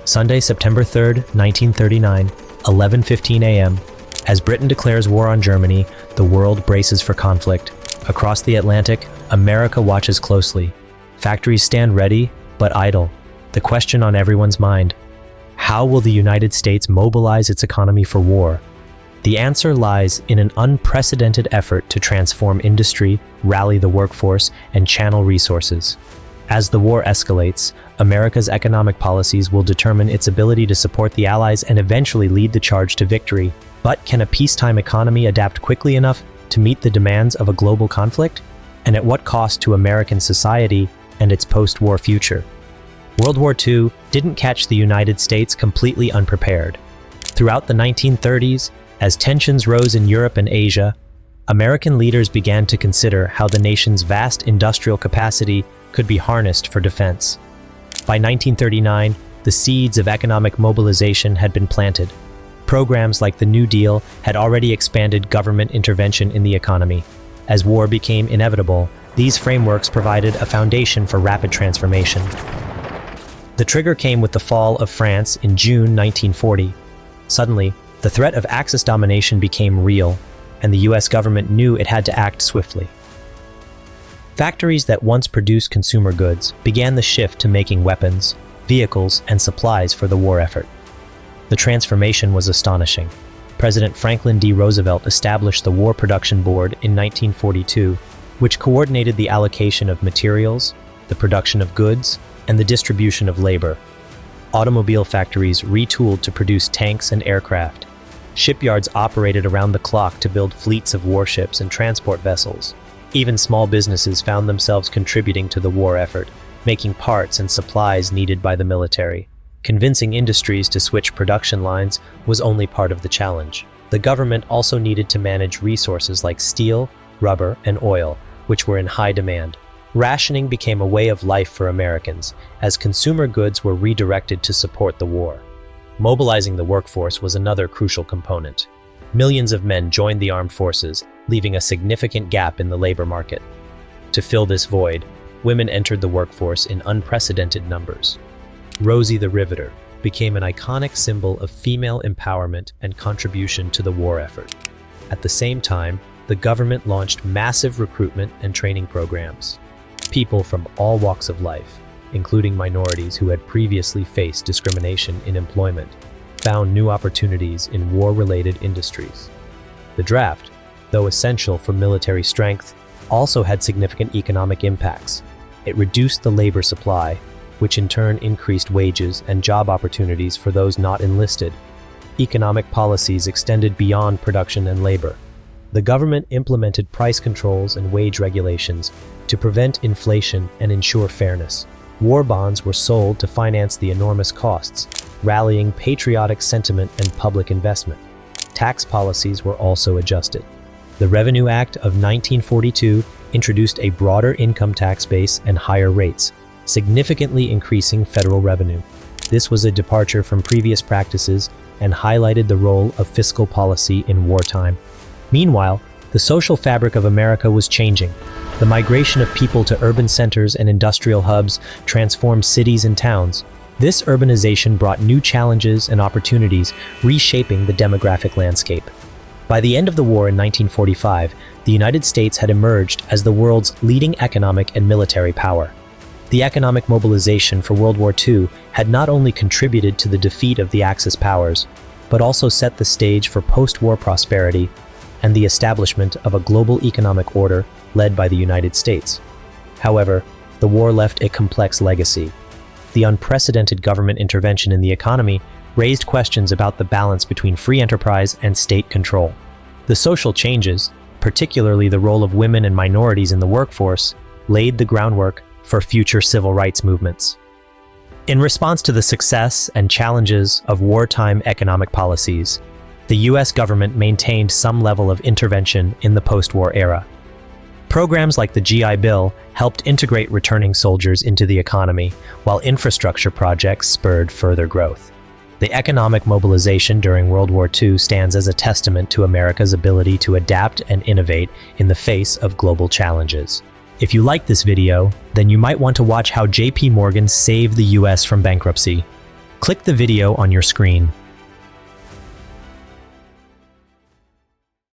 Sunday, September 3rd, 1939, 11:15 a.m. As Britain declares war on Germany, the world braces for conflict. Across the Atlantic, America watches closely. Factories stand ready, but idle. The question on everyone's mind: how will the United States mobilize its economy for war? The answer lies in an unprecedented effort to transform industry, rally the workforce, and channel resources. As the war escalates, America's economic policies will determine its ability to support the Allies and eventually lead the charge to victory. But can a peacetime economy adapt quickly enough to meet the demands of a global conflict? And at what cost to American society and its post-war future? World War II didn't catch the United States completely unprepared. Throughout the 1930s, as tensions rose in Europe and Asia, American leaders began to consider how the nation's vast industrial capacity could be harnessed for defense. By 1939, the seeds of economic mobilization had been planted. Programs like the New Deal had already expanded government intervention in the economy. As war became inevitable, these frameworks provided a foundation for rapid transformation. The trigger came with the fall of France in June 1940. Suddenly, the threat of Axis domination became real, and the US government knew it had to act swiftly. Factories that once produced consumer goods began the shift to making weapons, vehicles, and supplies for the war effort. The transformation was astonishing. President Franklin D. Roosevelt established the War Production Board in 1942, which coordinated the allocation of materials, the production of goods, and the distribution of labor. Automobile factories retooled to produce tanks and aircraft. Shipyards operated around the clock to build fleets of warships and transport vessels. Even small businesses found themselves contributing to the war effort, making parts and supplies needed by the military. Convincing industries to switch production lines was only part of the challenge. The government also needed to manage resources like steel, rubber, and oil, which were in high demand. Rationing became a way of life for Americans, as consumer goods were redirected to support the war. Mobilizing the workforce was another crucial component. Millions of men joined the armed forces, leaving a significant gap in the labor market. To fill this void, women entered the workforce in unprecedented numbers. Rosie the Riveter became an iconic symbol of female empowerment and contribution to the war effort. At the same time, the government launched massive recruitment and training programs. People from all walks of life, including minorities who had previously faced discrimination in employment, found new opportunities in war-related industries. The draft, though essential for military strength, also had significant economic impacts. It reduced the labor supply, which in turn increased wages and job opportunities for those not enlisted. Economic policies extended beyond production and labor. The government implemented price controls and wage regulations to prevent inflation and ensure fairness. War bonds were sold to finance the enormous costs, rallying patriotic sentiment and public investment. Tax policies were also adjusted. The Revenue Act of 1942 introduced a broader income tax base and higher rates, significantly increasing federal revenue. This was a departure from previous practices and highlighted the role of fiscal policy in wartime. Meanwhile, the social fabric of America was changing. The migration of people to urban centers and industrial hubs transformed cities and towns. This urbanization brought new challenges and opportunities, reshaping the demographic landscape. By the end of the war in 1945, the United States had emerged as the world's leading economic and military power. The economic mobilization for World War II had not only contributed to the defeat of the Axis powers, but also set the stage for post-war prosperity and the establishment of a global economic order led by the United States. However, the war left a complex legacy. The unprecedented government intervention in the economy raised questions about the balance between free enterprise and state control. The social changes, particularly the role of women and minorities in the workforce, laid the groundwork for future civil rights movements. In response to the success and challenges of wartime economic policies, the US government maintained some level of intervention in the post-war era. Programs like the GI Bill helped integrate returning soldiers into the economy, while infrastructure projects spurred further growth. The economic mobilization during World War II stands as a testament to America's ability to adapt and innovate in the face of global challenges. If you like this video, then you might want to watch how JP Morgan saved the US from bankruptcy. Click the video on your screen.